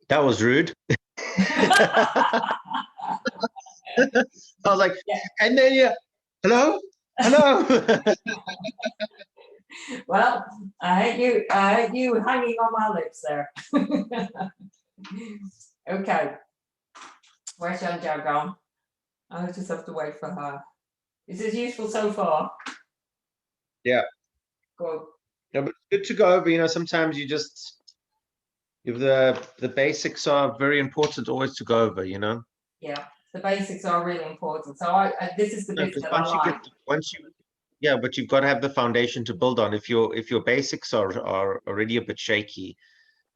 That was rude. I was like, Yeah. and then yeah, hello, hello. Well, I had you hanging on my lips there. Okay, where's Yanja gone? I just have to wait for her. Is this useful so far? Yeah. Good. No, but it's good to go over. You know, sometimes you just, if the basics are very important always to go over. You know. Yeah, the basics are really important. So this is the No, bit because that I once you like. get, once you, yeah, but you've got to have the foundation to build on. If your basics are already a bit shaky,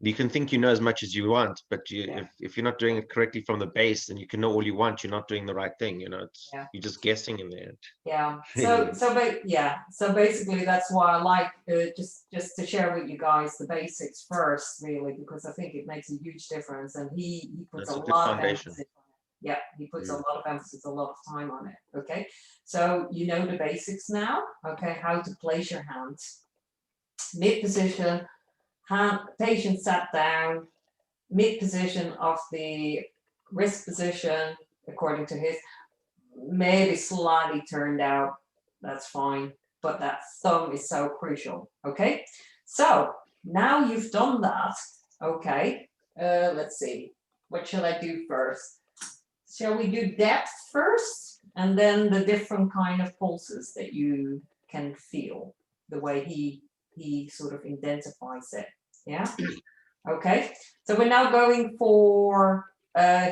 you can think you know as much as you want, but Yeah. if you're not doing it correctly from the base, then you can know all you want. You're not doing the right thing. You know, Yeah. you're just guessing in there. Yeah. Really. So basically, that's why I like just to share with you guys the basics first, really, because I think it makes a huge difference, and he puts That's a a good lot of foundation. emphasis on it. Yeah, he puts a Mm. lot of emphasis, a lot of time on it. Okay, so you know the basics now. Okay, how to place your hands, mid position, hand, patient sat down, mid position of the wrist position, according to his, maybe slightly turned out, that's fine, but that thumb is so crucial. Okay, so now you've done that. Okay, let's see, what shall I do first? Shall we do depth first, and then the different kind of pulses that you can feel, the way he sort of identifies it? Yeah. Okay, so we're now going for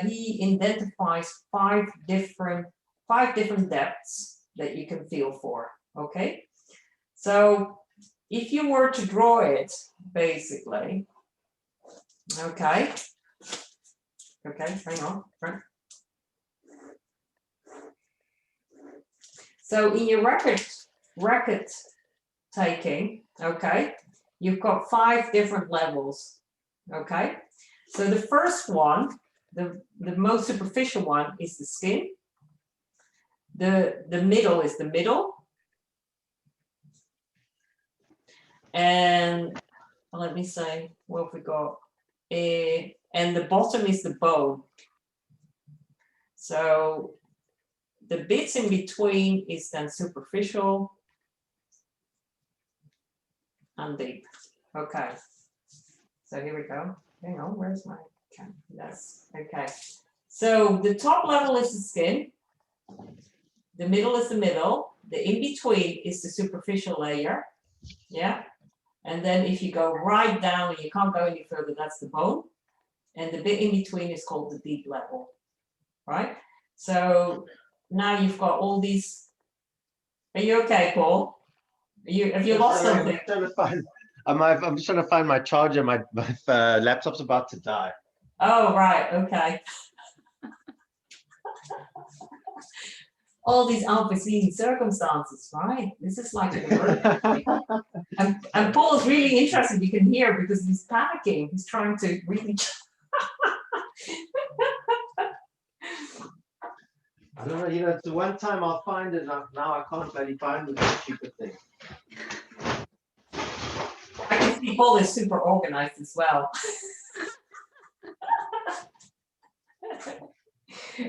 he identifies five different depths that you can feel for. Okay, so if you were to draw it, basically, okay, hang on. So in your record taking, okay, you've got 5 different levels. Okay, so the first one, the most superficial one, is the skin. The middle is the middle, and let me say, what have we got? And the bottom is the bone. So the bits in between is then superficial and deep. Okay, so here we go. Hang on, where's my camera? That's okay. So the top level is the skin, the middle is the middle, the in-between is the superficial layer, yeah? And then if you go right down and you can't go any further, that's the bone. And the bit in between is called the deep level, right? So now you've got all these. Are you okay, Paul? Have you lost something? I'm just trying to find my charger. My laptop's about to die. Oh, right, okay. All these unforeseen circumstances, right? This is like an emergency. And Paul is really interested, you can hear, because he's panicking. He's trying to really. I don't know, you know, it's the one time I'll find it. Now I can't bloody find the stupid thing. I can see Paul is super organized as well.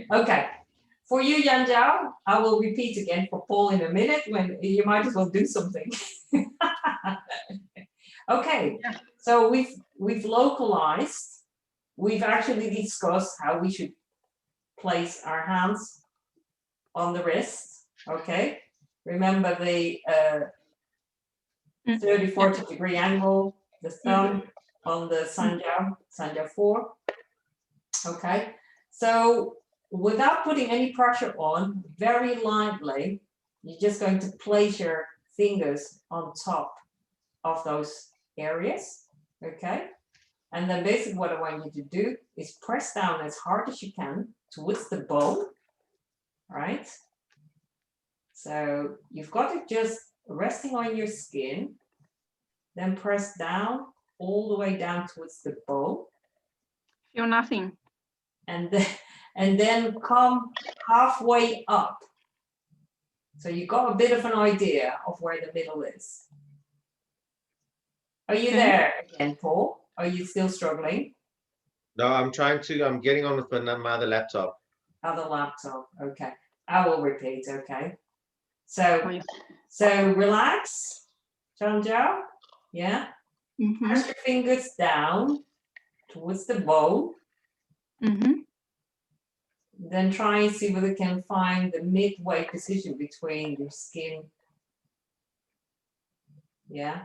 Okay, for you, Yan Zhao, I will repeat again for Paul in a minute, when you might as well do something. Okay, so we've localized, we've actually discussed how we should place our hands on the wrist. Okay, remember the 30-40 degree angle, the thumb on the Sanjiao 4. Okay, so without putting any pressure on, very lightly, you're just going to place your fingers on top of those areas. Okay, and then basically what I want you to do is press down as hard as you can towards the bone, right? So you've got it just resting on your skin, then press down all the way down towards the bone. Feel nothing. And then come halfway up. So you got a bit of an idea of where the middle is. Are you Okay. there again, Paul? Are you still struggling? No, I'm getting on with my other laptop. Other laptop, okay. I will repeat, okay. Oh, So, yes. so relax, Chanjo, yeah? Mm-hmm. Press your fingers down towards the bone. Mm-hmm. Then try and see whether you can find the midway position between your skin. Yeah.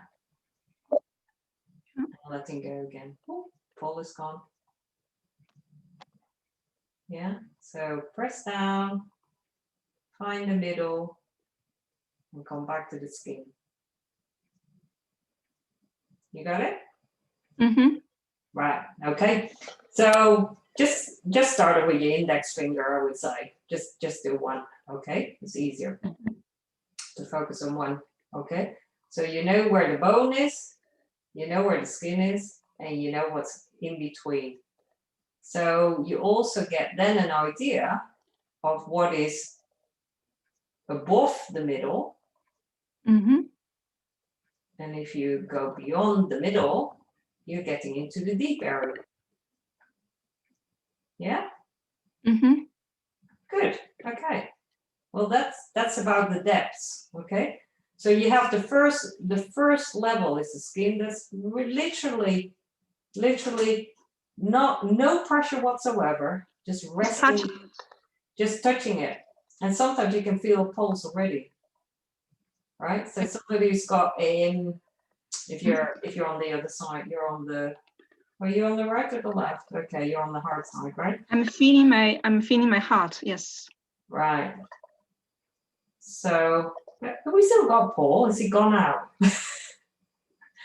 Letting go again. Oh, Paul is gone. Yeah. So press down, find the middle, and come back to the skin. You got it? Mm-hmm. Right. Okay. So just start it with your index finger, I would say. Just do one. Okay. It's easier to focus on one. Okay. So you know where the bone is, you know where the skin is, and you know what's in between. So you also get then an idea of what is above the middle. Mm-hmm. And if you go beyond the middle, you're getting into the deep area. Yeah? Mm-hmm. Good. Okay. Well, that's about the depths. Okay. So you have the first level is the skin. That's literally no pressure whatsoever. Just resting, Touch. just touching it. And sometimes you can feel a pulse already. Right? So somebody who's got if you're on the other side, you're on the, are you on the right or the left? Okay, you're on the hard side, right? I'm feeling my heart. Yes. Right. So have we still got Paul? Has he gone out?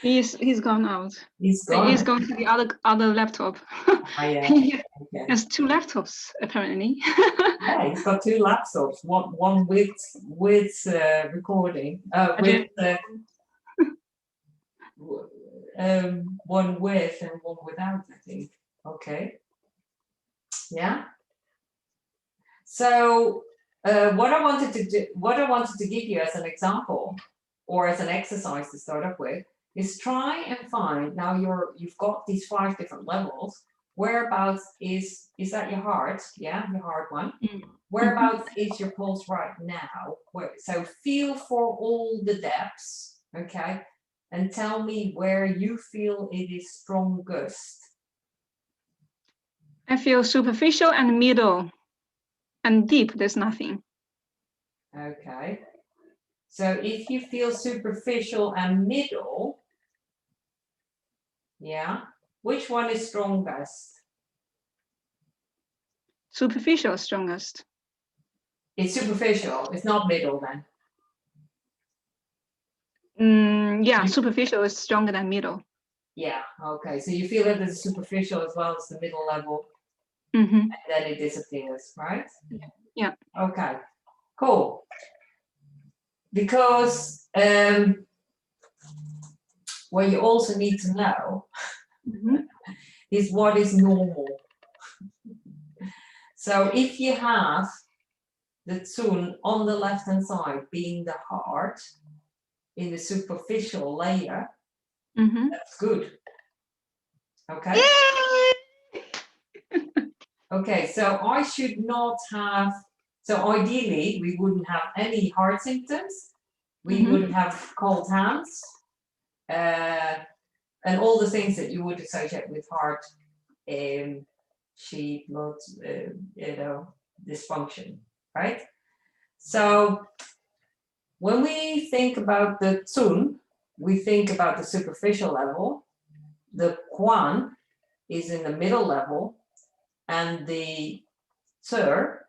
He's gone out. He's gone. He's going to the other laptop. Oh, yeah. He Okay. has 2 laptops apparently. Yeah, he's got 2 laptops. One with recording. One with and one without, I think. Okay. Yeah. So what I wanted to give you as an example or as an exercise to start up with is try and find, now you've got these 5 different levels, whereabouts is that your heart? Yeah, your heart one. Whereabouts is your pulse right now? So feel for all the depths, okay, and tell me where you feel it is strongest. I feel superficial and middle, and deep. There's nothing. Okay. So if you feel superficial and middle, yeah, which one is strongest? Superficial strongest. It's superficial. It's not middle then. Yeah, superficial is stronger than middle. Yeah. Okay. So you feel it as superficial as well as the middle level, Mm-hmm. and then it disappears, right? Yeah. Okay. Cool. Because what you also need to know is what is normal. So if you have the tune on the left hand side being the heart in the superficial layer, that's good. Okay. Okay, so I should not have, so ideally we wouldn't have any heart symptoms. We wouldn't have cold hands, and all the things that you would associate with heart, sheet, blood, dysfunction, right? So when we think about the tun, we think about the superficial level. The quan is in the middle level, and the tur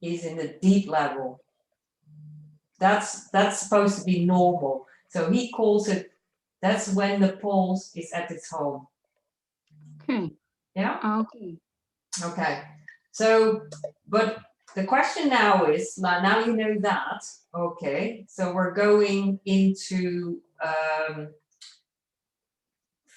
is in the deep level. That's supposed to be normal. So he calls it, that's when the pulse is at its home. Okay. Yeah? Okay. Okay. So, but the question now is, now you know that, okay, so we're going into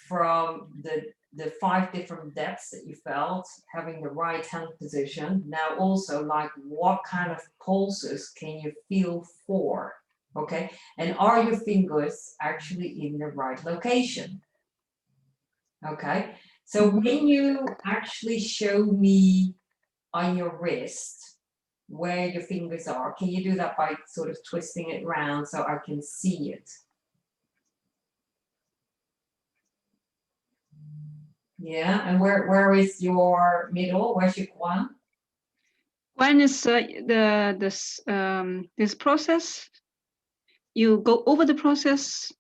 from the 5 different depths that you felt, having the right hand position. Now also, like, what kind of pulses can you feel for? Okay, and are your fingers actually in the right location? Okay, so when you actually show me on your wrist where your fingers are, can you do that by sort of twisting it around so I can see it? Yeah, and where is your middle? Where's your one? One is this process. You go over the process,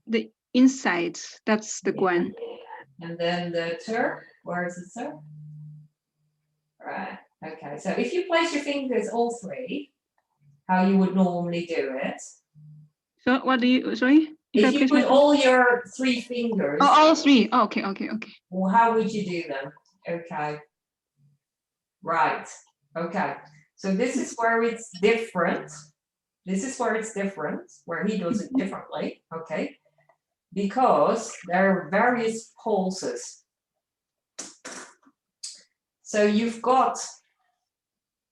the inside. That's the guan. And then the tur, where is the tur? Right. Okay. So if you place your fingers all three, how you would normally do it? So what do you? Sorry. If you put all your 3 fingers. Oh, all 3. Oh, okay. Well, how would you do them? Okay. Right. Okay. So this is where it's different. This is where it's different, where he does it differently. Okay. Because there are various pulses. So you've got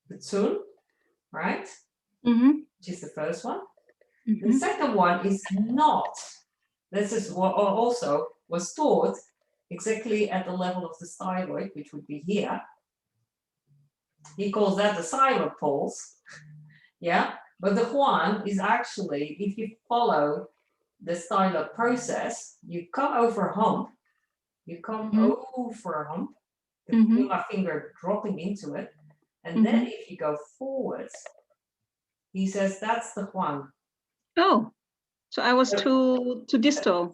the tun, right? Which is the first one. The second one is not. This is what also was taught exactly at the level of the styloid, which would be here. He calls that the silent pulse. Yeah, but the Huan is actually, if you follow the styloid process, you come over a hump, feel my finger dropping into it, and then if you go forwards, he says that's the Huan. Oh, so I was too distal.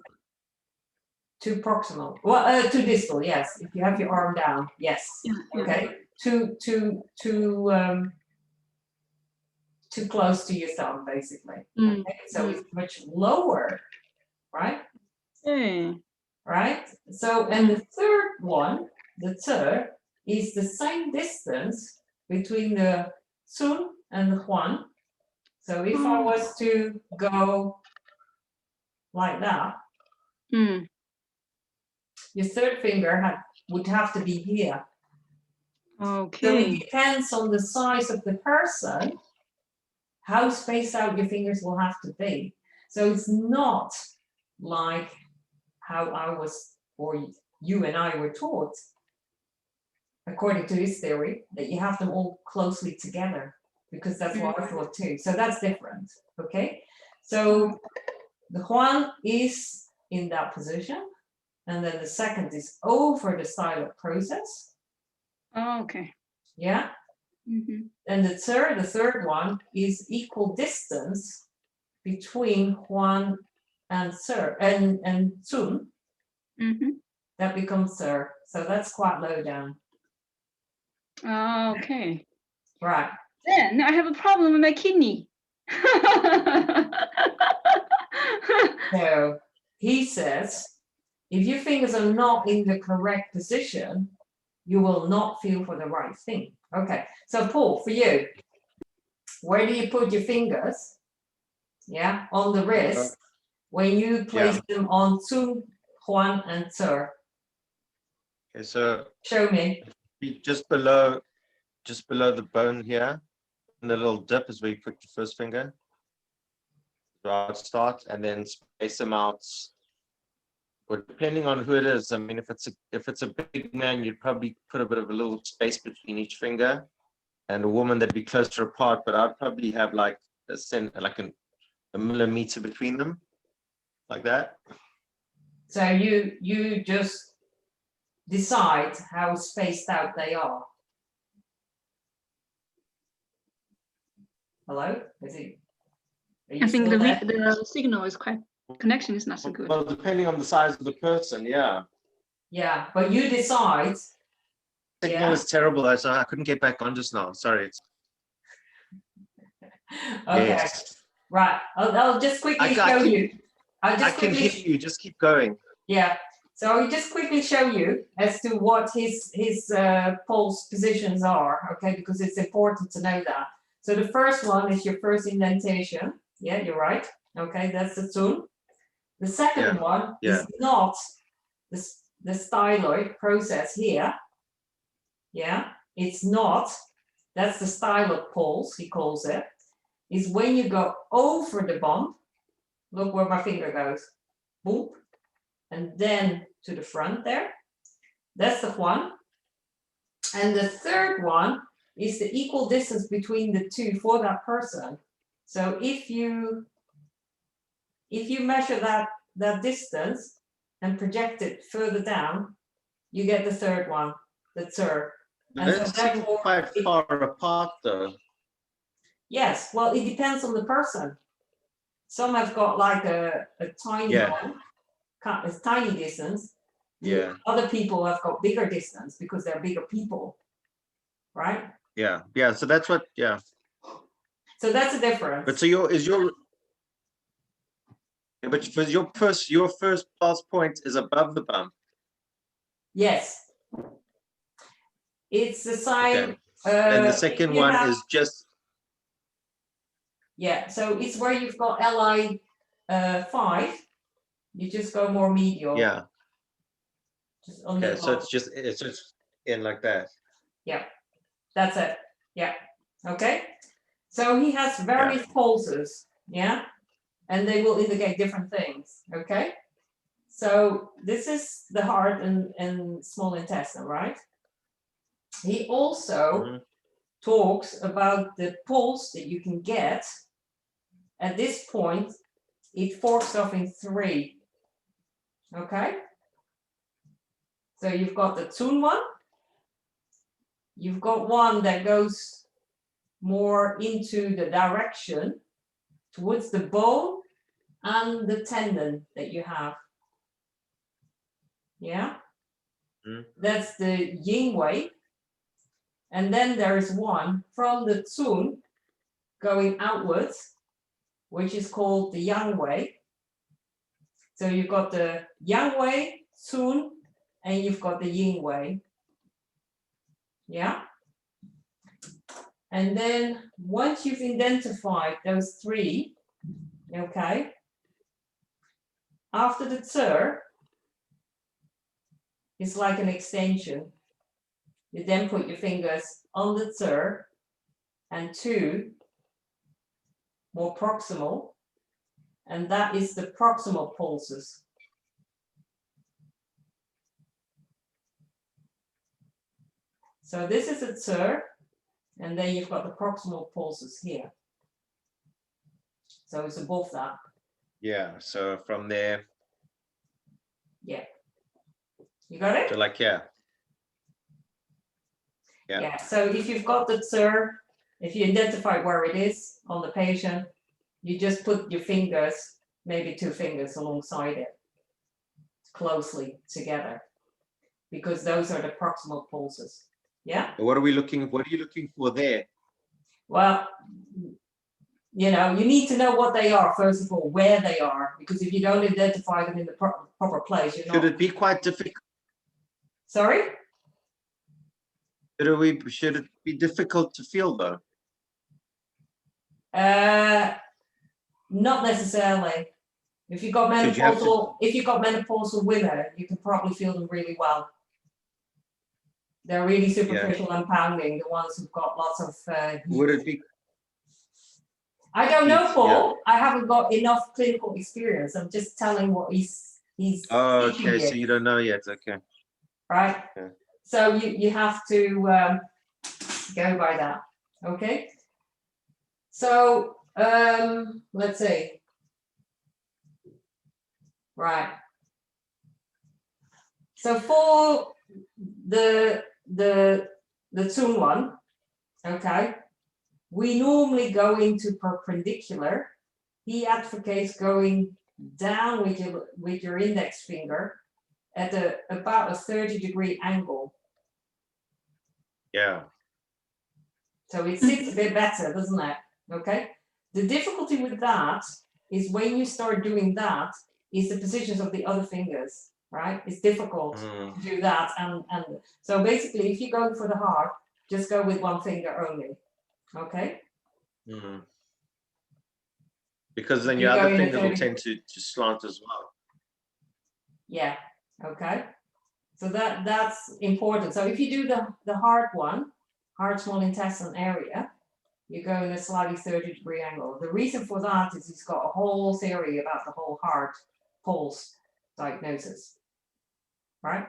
Too proximal. Well, too distal. Yes, if you have your arm down. Yes. Yeah, okay. Too close to your thumb, basically. Okay. So it's much lower, right? Right. So and the third one, the third, is the same distance between the Sun and the Huan. So if I was to go like that, your third finger would have to be here. Okay. So it depends on the size of the person, how spaced out your fingers will have to be. So it's not like how I was, or you and I were taught, according to his theory, that you have them all closely together, because that's what I thought too. So that's different, okay? So the Huan is in that position, and then the second is over the styloid process. Oh, okay. Yeah. And the third one is equal distance between Huan and Sun. That becomes Sir. So that's quite low down. Okay. Right. Then I have a problem with my kidney. So he says, if your fingers are not in the correct position, you will not feel for the right thing. Okay. So Paul, for you, where do you put your fingers? Yeah, on the wrist when you place them on Sun, Huan, and Sir. Okay, so show me. Just below the bone here, and the little dip is where you put your first finger. So I'll start and then space them out. But depending on who it is, I mean, if it's a big man, you'd probably put a bit of a little space between each finger, and a woman that'd be closer apart. But I'd probably have like a millimeter between them, like that. So you just decide how spaced out they are. Hello? I think the signal is quite, connection is not so good. Well, depending on the size of the person, yeah. Yeah, but you decide. Signal is terrible, so I couldn't get back on just now. Sorry. Okay. Yes. Right. I'll just quickly show you. I can hear you. Just keep going. Yeah. So I'll just quickly show you as to what his pulse positions are. Okay, because it's important to know that. So the first one is your first indentation. Yeah, you're right. Okay, that's the Sun. The second one is not the styloid process here. Yeah, it's not. That's the styloid pulse, he calls it. is when you go over the bump. Look where my finger goes. Boop. And then to the front there. That's the one. And the third one is the equal distance between the two for that person. So if you measure that distance and project it further down, you get the third one, the third. And so That seems therefore, quite far apart though. yes, well, it depends on the person. Some have got like a tiny one, a tiny distance. Yeah. Other people have got bigger distance because they're bigger people, right? Yeah. Yeah. So that's what. Yeah. So that's a difference. But so but for your first pulse point is above the bump. Yes. It's the sign. Okay. And the second one is just. Yeah, so it's where you've got Li 5. You just go more medial. Yeah. Just on Okay. the So it's just in like that. Yeah, that's it. Yeah. Okay. So he has various pulses. Yeah. And they will indicate different things. Okay. So this is the heart and small intestine, right? He also talks about the pulse that you can get. At this point, it forks off in 3. Okay? So you've got the tune one. You've got one that goes more into the direction towards the bone and the tendon that you have. Yeah? That's the yin way. And then there is one from the tune going outwards, which is called the yang way. So you've got the yang way, tune, and you've got the yin way. Yeah. And then once you've identified those 3, okay, after the Tser, it's like an extension. You then put your fingers on the Tser and 2 more proximal, and that is the proximal pulses. So this is a Tser, and then you've got the proximal pulses here. So it's above that. Yeah. So from there. Yeah. You got it? So like, yeah. Yeah. So if you've got the Tser, if you identify where it is on the patient, you just put your fingers, maybe 2 fingers alongside it, closely together, because those are the proximal pulses. Yeah. What are you looking for there? Well, you know, you need to know what they are, first of all, where they are, because if you don't identify them in the proper place, you're not. Should it be quite difficult? Sorry? Should it be difficult to feel though? Not necessarily. If you've got menopausal women, you can probably feel them really well. They're really superficial and pounding, the ones who've got lots of Would it be? I don't know, Paul. I haven't got enough clinical experience. I'm just telling what he's Oh, teaching okay. you. So you don't know yet. Okay. Right. Okay. So you have to go by that. Okay. So let's see. Right. So for the tune one, okay, we normally go into perpendicular. He advocates going down with your index finger at about a 30-degree angle. Yeah. So it sits a bit better, doesn't it? Okay. The difficulty with that is when you start doing that is the positions of the other fingers, right? It's difficult to do that. And so basically, if you're going for the heart, just go with one finger only. Okay. Because then your other finger will tend to slant as well. Yeah. Okay. So that's important. So if you do the heart one, heart small intestine area, you go in a slightly 30-degree angle. The reason for that is he's got a whole theory about the whole heart pulse diagnosis, right?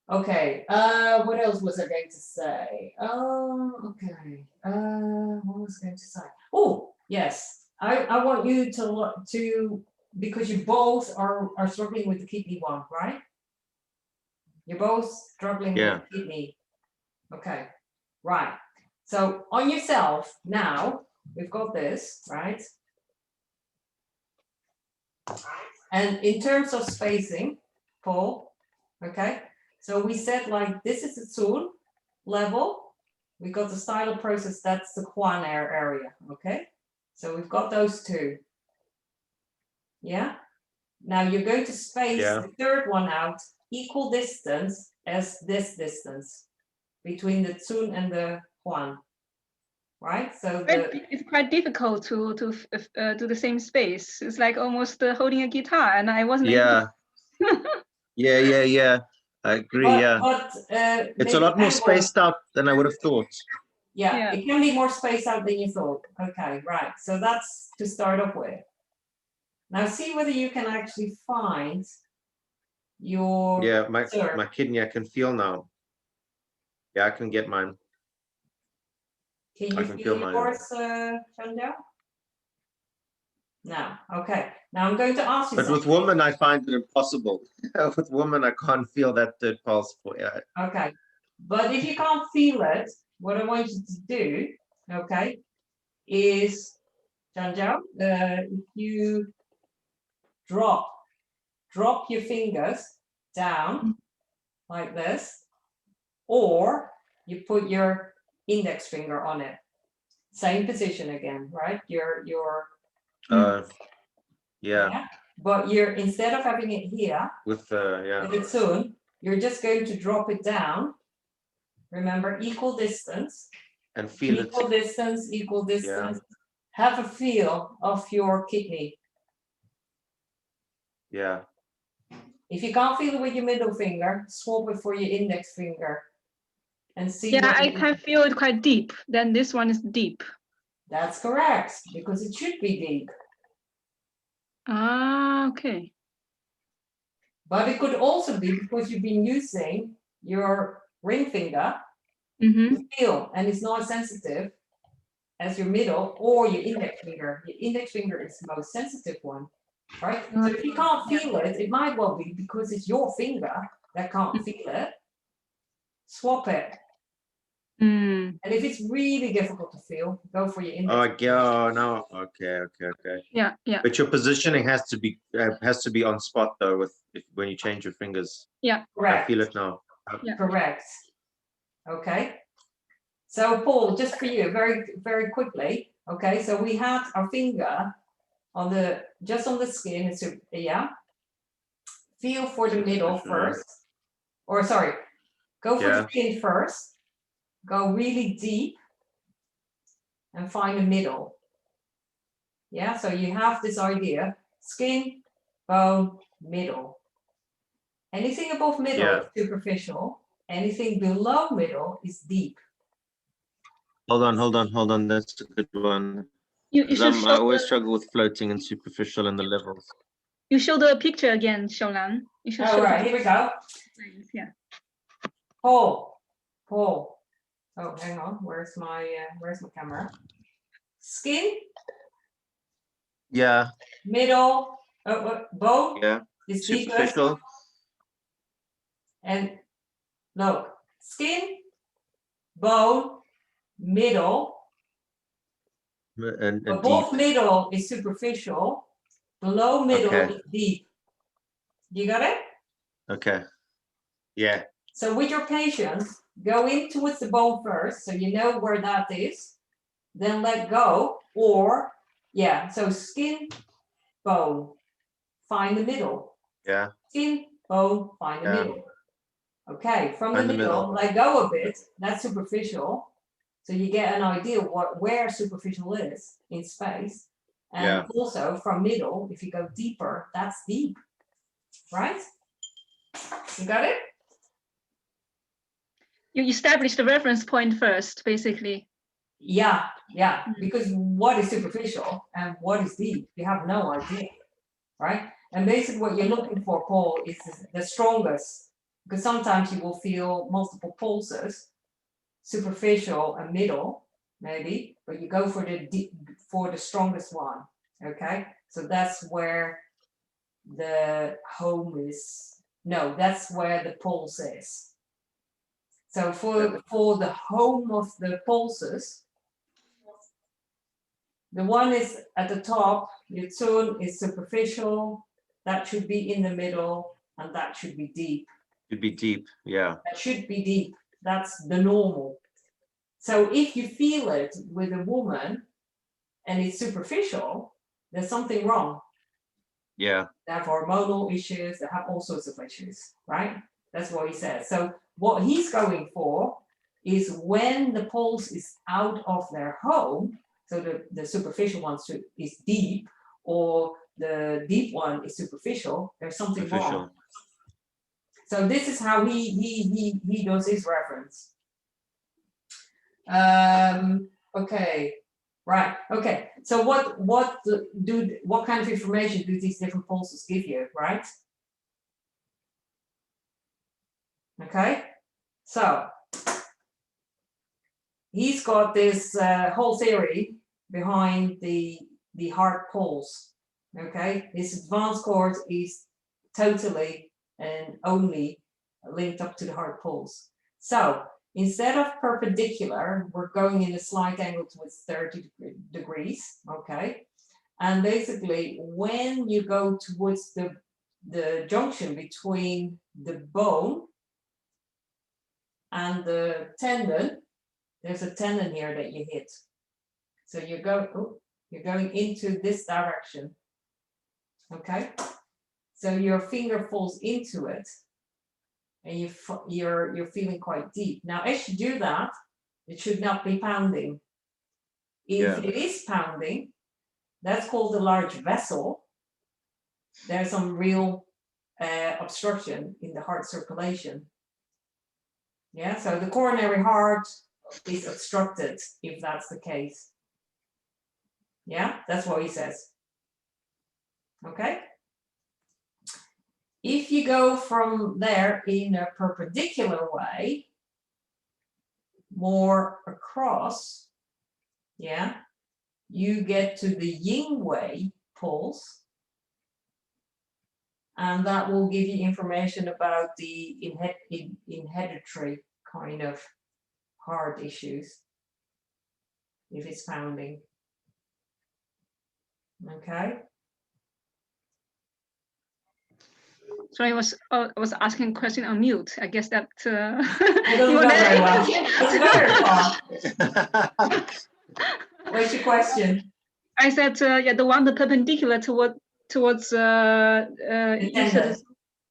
Okay, what else was I going to say? Okay, what was I going to say? Oh, yes, I want you to, because you both are struggling with the kidney one, right? You're both struggling with the kidney. Okay, right. So on yourself now, we've got this, right? And in terms of spacing, Paul, okay? So we said like this is the Sioelan level. We got the stylo process, that's the Juan area, okay? So we've got those two. Yeah? Now you're going to space the third one out equal distance as this distance between the Sioelan and the Juan. Right, so it's quite difficult to do the same space. It's like almost holding a guitar, and I wasn't able to... yeah. I agree. But it's a lot more spaced out than I would have thought. Yeah, it can be more spaced out than you thought. Okay, right. So that's to start off with. Now see whether you can actually find your my kidney I can feel now. Yeah, I can get mine. Can you feel yours, Chanjo? No. Okay. Now I'm going to ask you. But with women, I find it impossible. With women, I can't feel that third pulse. Okay. But if you can't feel it, what I want you to do, okay, is, Chanjo, if you drop your fingers down like this, or you put your index finger on it. Same position again, right? Yeah. But you're, instead of having it here with it soon, you're just going to drop it down. Remember, equal distance. And feel equal distance, equal distance. Have a feel of your kidney. Yeah. If you can't feel it with your middle finger, swap it for your index finger. And see. Yeah, I can feel it quite deep. Then this one is deep. That's correct, because it should be deep. Ah, okay. But it could also be because you've been using your ring finger to feel, and it's not as sensitive as your middle or your index finger. Your index finger is the most sensitive one, right? So if you can't feel it, it might well be because it's your finger that can't feel it. Swap it. And if it's really difficult to feel, go for your index. Oh no. Okay. Yeah. But your positioning has to be on spot though. When you change your fingers. Yeah. Correct. I feel it now. Yeah. Correct. Okay. So Paul, just for you, very, very quickly. Okay. So we had our finger on just on the skin. So yeah. Feel for the middle first, or sorry, go for the skin first. Go really deep and find the middle. Yeah, so you have this idea, skin, bone, middle. Anything above middle is superficial. Anything below middle is deep. Hold on. That's a good one. I always struggle with floating and superficial in the levels. You show the picture again, Sioelan. All right, here we go. Yeah. Paul. Oh, hang on. Where's my camera? Skin. Yeah. Middle. Bone. Yeah. Is superficial. Deepest. And look, skin, bone, middle. And above deep. Middle is superficial. Below middle is deep. You got it? Okay. Yeah. So with your patients, go in towards the bone first, so you know where that is. Then let go, or so skin, bone, find the middle. Yeah. Skin, bone, find the middle. Okay, from the middle, let go a bit. That's superficial. So you get an idea where superficial is in space. And also from middle, if you go deeper, that's deep. Right? You got it? You establish the reference point first, basically. Yeah, because what is superficial and what is deep, you have no idea, right? And basically what you're looking for, Paul, is the strongest, because sometimes you will feel multiple pulses, superficial and middle, maybe, but you go for the deep, for the strongest one, okay? So that's where the home is, no, that's where the pulse is. So for the home of the pulses, the one is at the top, your tone is superficial, that should be in the middle, and that should be deep. Should be deep, yeah. That should be deep. That's the normal. So if you feel it with a woman and it's superficial, there's something wrong. Yeah. They have hormonal issues, they have all sorts of issues, right? That's what he says. So what he's going for is when the pulse is out of their home, so the superficial one is deep, or the deep one is superficial, there's something wrong. So this is how he does his reference. Okay, right, okay. So what kind of information do these different pulses give you, right? Okay, so he's got this whole theory behind the heart pulse. Okay, this advanced chord is totally and only linked up to the heart pulse. So instead of perpendicular, we're going in a slight angle towards 30 degrees. Okay, and basically when you go towards the junction between the bone and the tendon, there's a tendon here that you hit. So you're going into this direction. Okay, so your finger falls into it, and you're feeling quite deep. Now, as you do that, it should not be pounding. If it is pounding, that's called a large vessel. There's some real obstruction in the heart circulation. Yeah, so the coronary heart is obstructed if that's the case. Yeah, that's what he says. Okay. If you go from there in a perpendicular way, more across, yeah, you get to the yin way pulse, and that will give you information about the inhibitory kind of heart issues if it's pounding. Okay. So I was asking a question on mute. I guess that I don't know very well. It's very far. What's your question? I said, yeah, the one the perpendicular towards you said,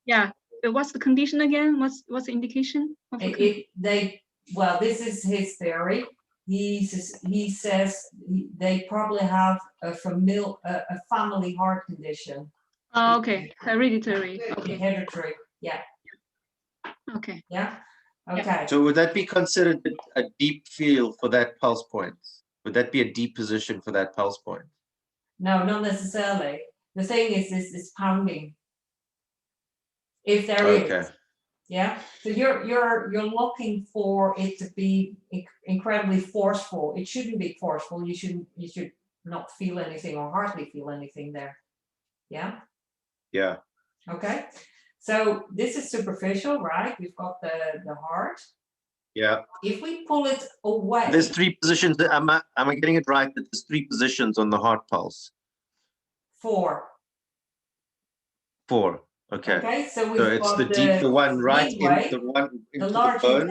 yeah. What's the condition again? What's the indication of well, this is his theory. He says they probably have a family heart condition. Oh, okay, hereditary. Okay. Hereditary, yeah. Okay. Yeah. Okay. So would that be considered a deep feel for that pulse point? Would that be a deep position for that pulse point? No, not necessarily. The thing is pounding. If there is. Yeah. So you're looking for it to be incredibly forceful. It shouldn't be forceful. You should not feel anything or hardly feel anything there. Yeah. Yeah. Okay. So this is superficial, right? We've got the heart. Yeah. If we pull it away. There's three positions. Am I getting it right that there's three positions on the heart pulse? Four. Okay. Okay, so it's the deep, the one right in the one into the bone,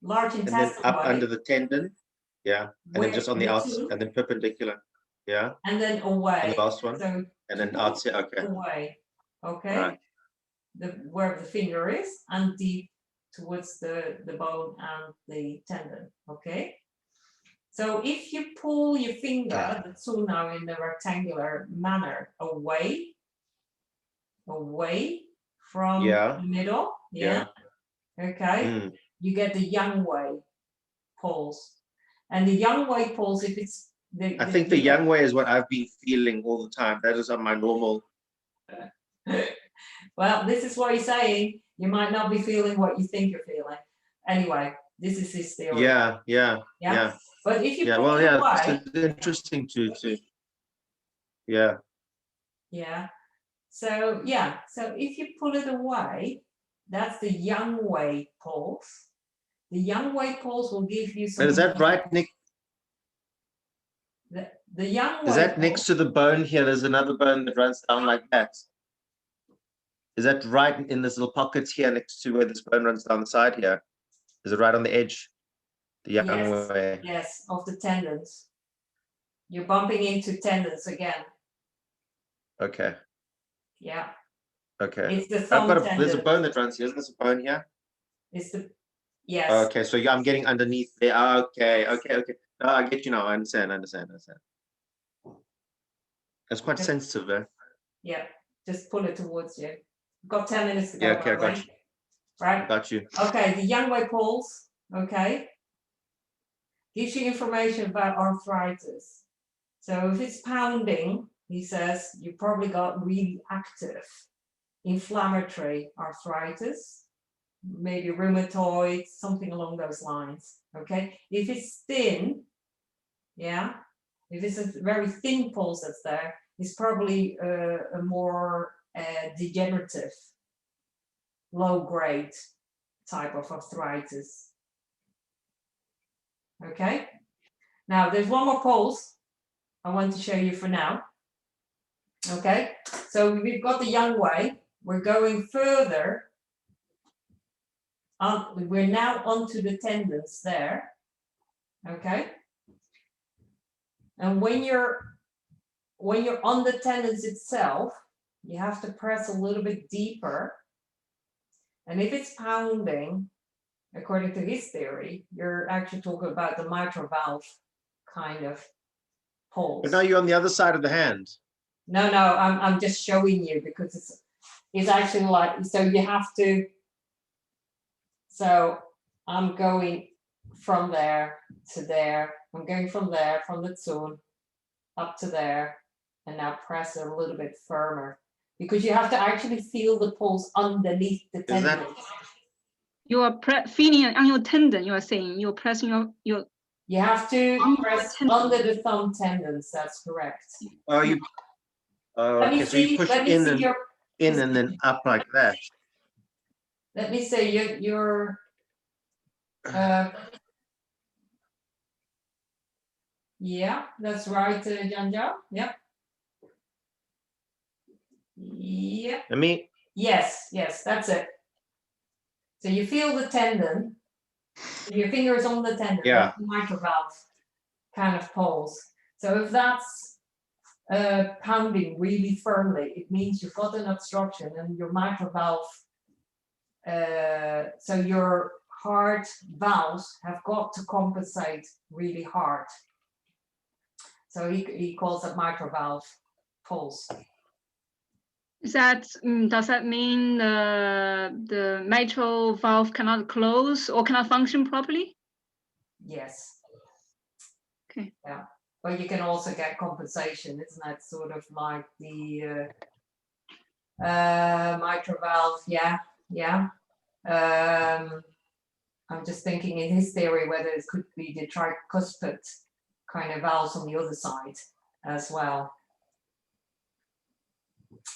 large intestine, and then up under the tendon, yeah, and then just on the outside, and then perpendicular, yeah, and then away. And the last one, so and then outside, okay. Away, okay. Right. Where the finger is, and deep towards the bone and the tendon. Okay. So if you pull your finger, the two now in the rectangular manner, away from the middle, okay, you get the yang way pulse. And the yang way pulse, if it's I think the yang way is what I've been feeling all the time. That is on my normal. Well, this is what he's saying. You might not be feeling what you think you're feeling. Anyway, this is his theory. Yeah. But if you Yeah, pull well, it yeah, away, it's interesting to yeah. yeah. So yeah, so if you pull it away, that's the yang way pulse. The yang way pulse will give you some. But is that right, Nick? The yang way. Is that next to the bone here? There's another bone that runs down like that. Is that right in this little pocket here next to where this bone runs down the side here? Is it right on the edge? The yang way. Yes, of the tendons. You're bumping into tendons again. Okay. Yeah. Okay. It's the thumb tendon. There's a bone that runs here. Isn't there a bone here? It's the yes. Okay, so yeah, I'm getting underneath there. Okay. No, I get you now. I understand. It's quite sensitive there. Yeah, just pull it towards you. You've got 10 minutes to go. Yeah, okay, I got you. Right. Got you. Okay, the yang way pulse, okay, gives you information about arthritis. So if it's pounding, he says, you probably got really active inflammatory arthritis, maybe rheumatoid, something along those lines, okay? If it's thin, yeah, if it's a very thin pulse that's there, it's probably a more degenerative, low-grade type of arthritis. Okay, now there's one more pulse I want to show you for now. Okay, so we've got the yang way. We're going further. We're now onto the tendons there. Okay, and when you're on the tendons itself, you have to press a little bit deeper. And if it's pounding, according to his theory, you're actually talking about the mitral valve kind of pulse. But now you're on the other side of the hand. No, I'm just showing you because it's actually like, so you have to, so I'm going from there to there. I'm going from there, from the zone up to there, and now press it a little bit firmer because you have to actually feel the pulse underneath the tendons. You are feeling on your tendon. You are saying you're pressing your. You have to press under the thumb tendons. That's correct. Oh, you. Okay, so you push in and then up like that. Let me say you're. Yeah, that's right, Janja. Yep. Yeah. Let me. Yes, that's it. So you feel the tendon, your fingers on the tendon, yeah. That's the mitral valve kind of pulse. So if that's pounding really firmly, it means you've got an obstruction and your mitral valve, so your heart valves have got to compensate really hard. So he calls it mitral valve pulse. Is that does that mean the mitral valve cannot close or cannot function properly? Yes. Okay. Yeah, but you can also get compensation. Isn't that sort of like the mitral valve? Yeah. I'm just thinking in his theory whether it could be the tricuspid kind of valves on the other side as well.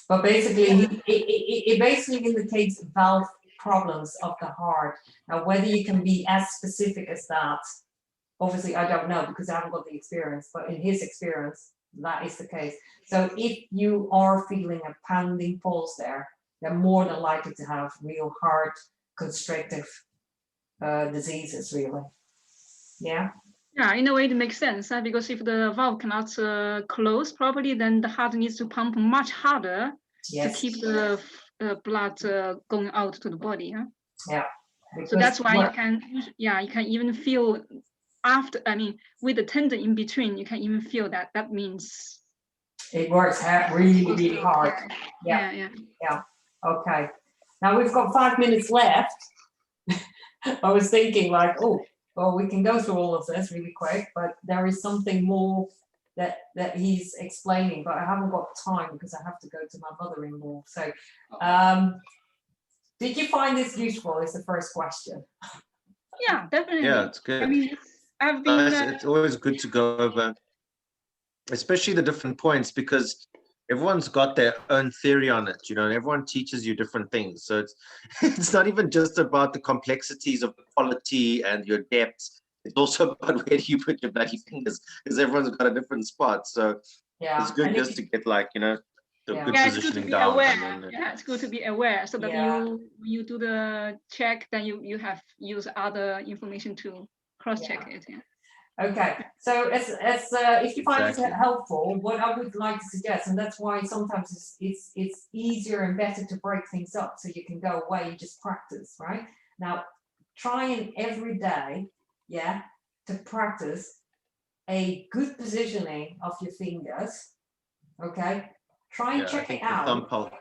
But basically, it basically indicates valve problems of the heart. Now, whether you can be as specific as that, obviously, I don't know because I haven't got the experience, but in his experience, that is the case. So if you are feeling a pounding pulse there, they're more than likely to have real heart constrictive diseases, really. Yeah. Yeah, in a way it makes sense because if the valve cannot close properly, then the heart needs to pump much harder to keep the blood going out to the body. Huh? Yeah. So that's why you can even feel after. I mean, with the tendon in between, you can even feel that. That means it works really hard. Yeah. Okay. Now we've got 5 minutes left. I was thinking like, oh, well, we can go through all of this really quick, but there is something more that he's explaining, but I haven't got time because I have to go to my mother-in-law. So, did you find this useful? Is the first question. Yeah, definitely. Yeah, it's good. I mean, I've been. It's always good to go over, especially the different points, because everyone's got their own theory on it, you know, and everyone teaches you different things. So it's it's not even just about the complexities of quality and your depth. It's also about where do you put your bloody fingers, because everyone's got a different spot. So Yeah, it's good just to get, like, you know, the Yeah. good Yeah, it's good to positioning be down. aware. And then, Yeah, it's good to be aware so that Yeah. you do the check, then you have use other information to cross check it. Yeah. Okay, so as if you find Exactly. it helpful, what I would like to suggest, and that's why sometimes it's easier and better to break things up so you can go away and just practice, right? Now, trying every day, yeah, to practice a good positioning of your fingers. Okay, try and yeah, I check think it the out. thumb pulse,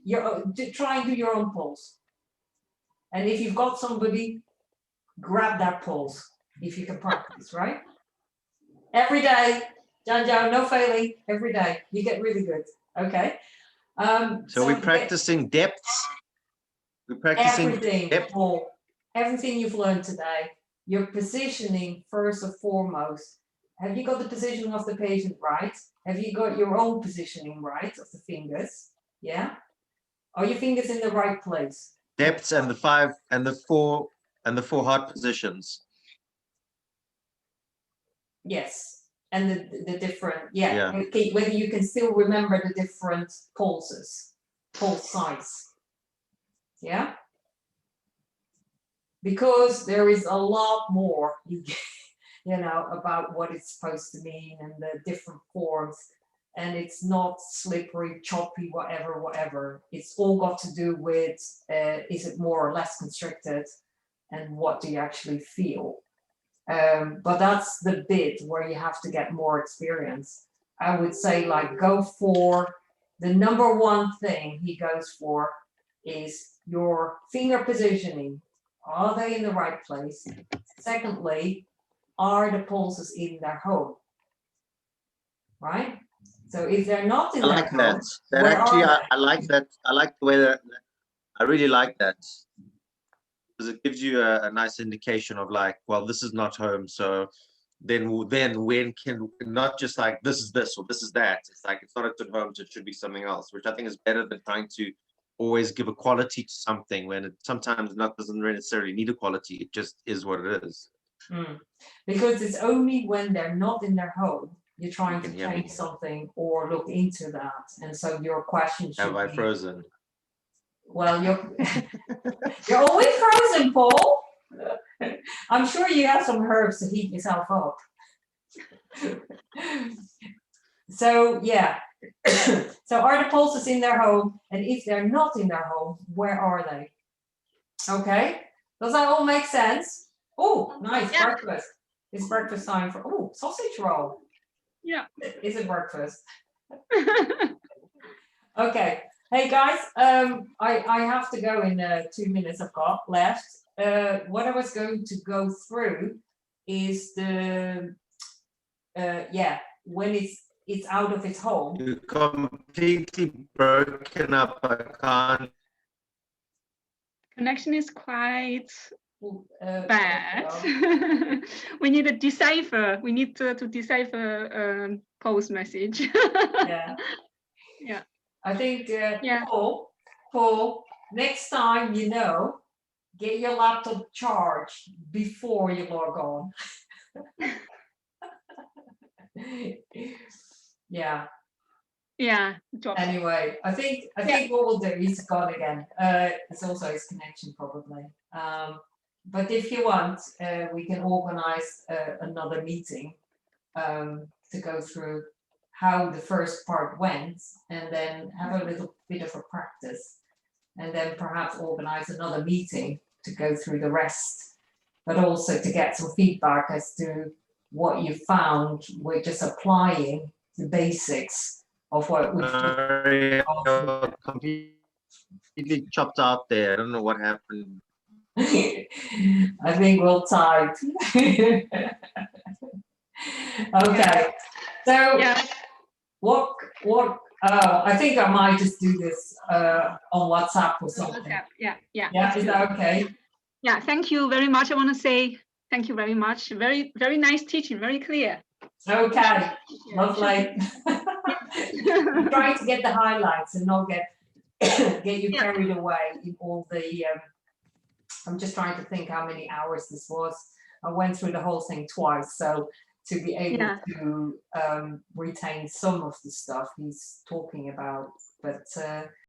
yeah, Try and do your own pulse, and if you've got somebody, grab that pulse. If you can practice, right? Every day, John, no failing, every day. You get really good, okay? So we're practicing depths. We're practicing everything, depth. Paul, everything you've learned today. Your positioning first and foremost. Have you got the positioning of the patient right? Have you got your own positioning right of the fingers? Yeah? Are your fingers in the right place? Depths and the 5 and the 4 and the 4 heart positions. Yes, and the different, yeah. Yeah. Okay, whether you can still remember the different pulses, pulse size. Yeah? Because there is a lot more, you know, about what it's supposed to mean and the different forms. And it's not slippery, choppy, whatever. It's all got to do with, is it more or less constricted? And what do you actually feel? But that's the bit where you have to get more experience. I would say, like, go for the number one thing he goes for is your finger positioning. Are they in the right place? Secondly, are the pulses in their home? Right? So if they're not in I their like home, that. That where actually, are I like that. I like the way that I really like that, because it gives you a nice indication of, like, well, this is not home. So then when can, not just like this is this or this is that. It's like it's not at home, so it should be something else, which I think is better than trying to always give a quality to something when it sometimes doesn't necessarily need a quality. It just is what it is. Because it's only when they're not in their home you're trying to can hear me. change something or look into that, and so your question should Have I be, frozen? well, you're always frozen, Paul. I'm sure you have some herbs to heat yourself up. So yeah, so are the pulses in their home, and if they're not in their home, where are they? Okay, does that all make sense? Oh, nice. Yeah. Breakfast. It's breakfast time for, oh, sausage roll. Yeah. Is it breakfast? Okay. Hey guys, I have to go in 2 minutes I've got left. What I was going to go through is the when it's out of its home. You're completely broken up. I can't. Connection is quite bad. well, We need to decipher. We need to decipher post message. yeah. Yeah. I think Yeah. Paul, next time, you know, get your laptop charged before you log on. Yeah. Yeah. Drops. Anyway, I think what we'll do, he's gone again. It's also his connection probably. But if you want, we can organize another meeting to go through how the first part went, and then have a little bit of a practice, and then perhaps organize another meeting to go through the rest, but also to get some feedback as to what you found. We're just applying the basics of what we've Sorry, completely chopped out there. I don't know what happened. I think we'll tie. Okay, so Yeah. what, I think I might just do this on WhatsApp or something. WhatsApp. Yeah. Yeah, that's is good. that okay? Yeah, thank you very much. I want to say thank you very much. Very, very nice teaching, very clear. Okay, Yeah. lovely. I'm trying to get the highlights and not get you Yeah. carried away in all the. I'm just trying to think how many hours this was. I went through the whole thing twice, so to be able Yeah. to retain some of the stuff he's talking about, but